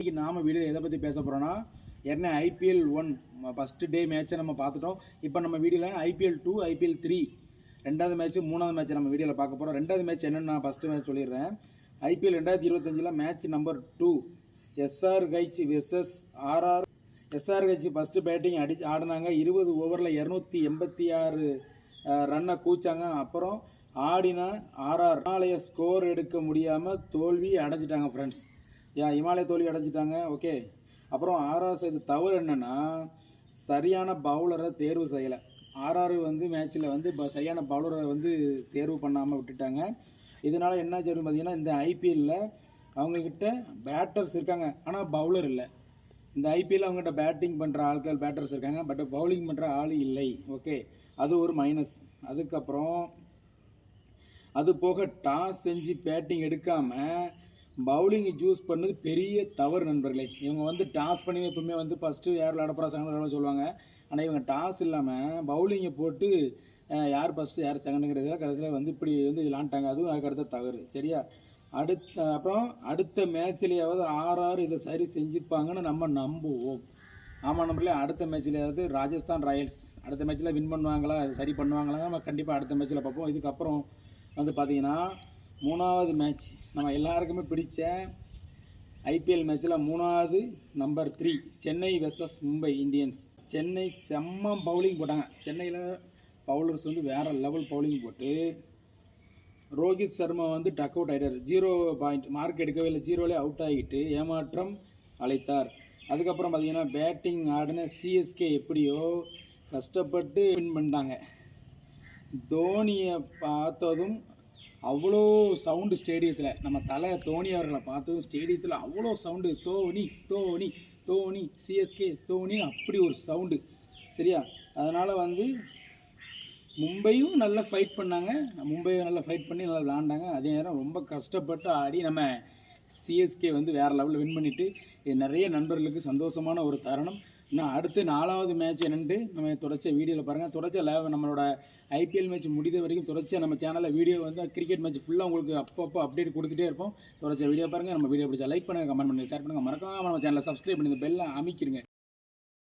இன்னைக்கு நாம வீடியோ எதை பற்றி பேச போகிறோன்னா என்ன ஐபிஎல் 1 ஃபஸ்ட்டு டே மேட்ச்சை நம்ம பார்த்துட்டோம். இப்போ நம்ம வீடியோவில் ஐபிஎல் 2 ஐபிஎல் 3 ரெண்டாவது மேட்ச்சு மூணாவது மேட்ச்சை நம்ம வீடியோவில் பார்க்க போகிறோம். ரெண்டாவது மேட்ச் என்னென்னு நான் ஃபஸ்ட்டு மேட்ச் சொல்லிடுறேன். IPL 2025 match number 2 SRH versus RR. SRH first batting ஆடினாங்க. 20 ஓவரில் 286 ரன்னை கூச்சாங்க. அப்புறம் ஆடினா ஆர்ஆர் இமாலய ஸ்கோர் எடுக்க முடியாமல் தோல்வி அடைஞ்சிட்டாங்க ஃப்ரெண்ட்ஸ். இமாலய தோல்வி அடைஞ்சிட்டாங்க. ஓகே, அப்புறம் ஆர்ஆர் செய்த தவறு என்னென்னா சரியான பவுலரை தேர்வு செய்யலை. ஆர்ஆர் மேட்ச்சில் சரியான பவுலரை தேர்வு பண்ணாமல் விட்டுட்டாங்க. இதனால் என்ன ஆச்சு பார்த்தீங்கன்னா, இந்த ஐபிஎல்லில் அவங்கக்கிட்ட பேட்டர்ஸ் இருக்காங்க, ஆனால் பவுலர் இல்லை. இந்த ஐபிஎல்லில் அவங்ககிட்ட பேட்டிங் பண்ணுற ஆட்கள் பேட்டர்ஸ் இருக்காங்க, பட் பவுலிங் பண்ணுற ஆள் இல்லை. ஓகே, அது ஒரு மைனஸ். அதுக்கப்புறம் அது போக டாஸ் செஞ்சு பேட்டிங் எடுக்காமல் பவுலிங் சூஸ் பண்ணது பெரிய தவறு நண்பர்களே. இவங்க டாஸ் பண்ணி எப்பவுமே ஃபஸ்ட்டு யார் விளாட போகிறா செகண்ட் விளாட சொல்லுவாங்க. ஆனால் இவங்க டாஸ் இல்லாமல் பவுலிங்கை போட்டு யார் ஃபஸ்ட்டு யார் செகண்டுங்கிறதுல கடைசியில் இப்படி விளாண்டாங்க. அதுவும் அதுக்கு அடுத்த தவறு. சரியா, அப்புறம் அடுத்த மேட்ச்லேயாவது ஆர்ஆர் இதை சரி செஞ்சுப்பாங்கன்னு நம்ம நம்புவோம். ஆமாம் நம்பர்களே, அடுத்த மேட்ச்லேயாவது ராஜஸ்தான் ராயல்ஸ் அடுத்த மேட்ச்சில் வின் பண்ணுவாங்களா, சரி பண்ணுவாங்களா, நம்ம கண்டிப்பாக அடுத்த மேட்ச்சில் பார்ப்போம். இதுக்கப்புறம் பார்த்தீங்கன்னா மூணாவது மேட்ச் நம்ம எல்லாருக்குமே பிடிச்ச ஐபிஎல் மேட்ச்சில் மூணாவது number 3 Chennai versus Mumbai Indians. Chennai செம்ம பவுலிங் போட்டாங்க. சென்னையில் பவுலர்ஸ் வேறு லெவல் பவுலிங் போட்டு ரோஹித் சர்மா டக் அவுட் ஆகிட்டார். 0 பாயிண்ட் மார்க் எடுக்கவே இல்லை, 0லே அவுட் ஆகிட்டு ஏமாற்றம் அழைத்தார். அதுக்கப்புறம் பார்த்தீங்கன்னா பேட்டிங் ஆடின சிஎஸ்கே எப்படியோ கஷ்டப்பட்டு வின் பண்ணிட்டாங்க. தோனியை பார்த்ததும் அவ்வளோ சவுண்டு ஸ்டேடியத்தில், நம்ம தலை தோனி அவர்களை பார்த்ததும் ஸ்டேடியத்தில் அவ்வளோ சவுண்டு. தோனி தோனி தோனி சிஎஸ்கே தோனி, அப்படி ஒரு சவுண்டு. சரியா, அதனால் மும்பையும் நல்லா ஃபைட் பண்ணாங்க. மும்பையும் நல்லா ஃபைட் பண்ணி நல்லா விளாண்டாங்க. அதே நேரம் ரொம்ப கஷ்டப்பட்டு ஆடி நம்ம சிஎஸ்கே வேறு லெவலில் வின் பண்ணிவிட்டு நிறைய நண்பர்களுக்கு சந்தோஷமான ஒரு தருணம். இன்னும் அடுத்து 4வது மேட்ச் என்னென்று நம்ம தொடர்ச்சியாக வீடியோவில் பாருங்கள். தொடர்ச்சியாக நம்மளோட ஐபிஎல் மேட்ச் முடிந்த வரைக்கும் தொடர்ச்சியாக நம்ம சேனலில் வீடியோ கிரிக்கெட் மேட்ச் ஃபுல்லாக உங்களுக்கு அப்பப்போ அப்டேட் கொடுத்துட்டே இருப்போம். தொடர்ச்சியாக வீடியோ பாருங்கள். நம்ம வீடியோ பிடிச்சா லைக் பண்ணுங்கள், கமெண்ட் பண்ணுங்கள், ஷேர் பண்ணுங்கள். மறக்காமல் நம்ம சேனலை சப்ஸ்கிரைப் பண்ணி இந்த பெல்லை அமைக்கிருங்க.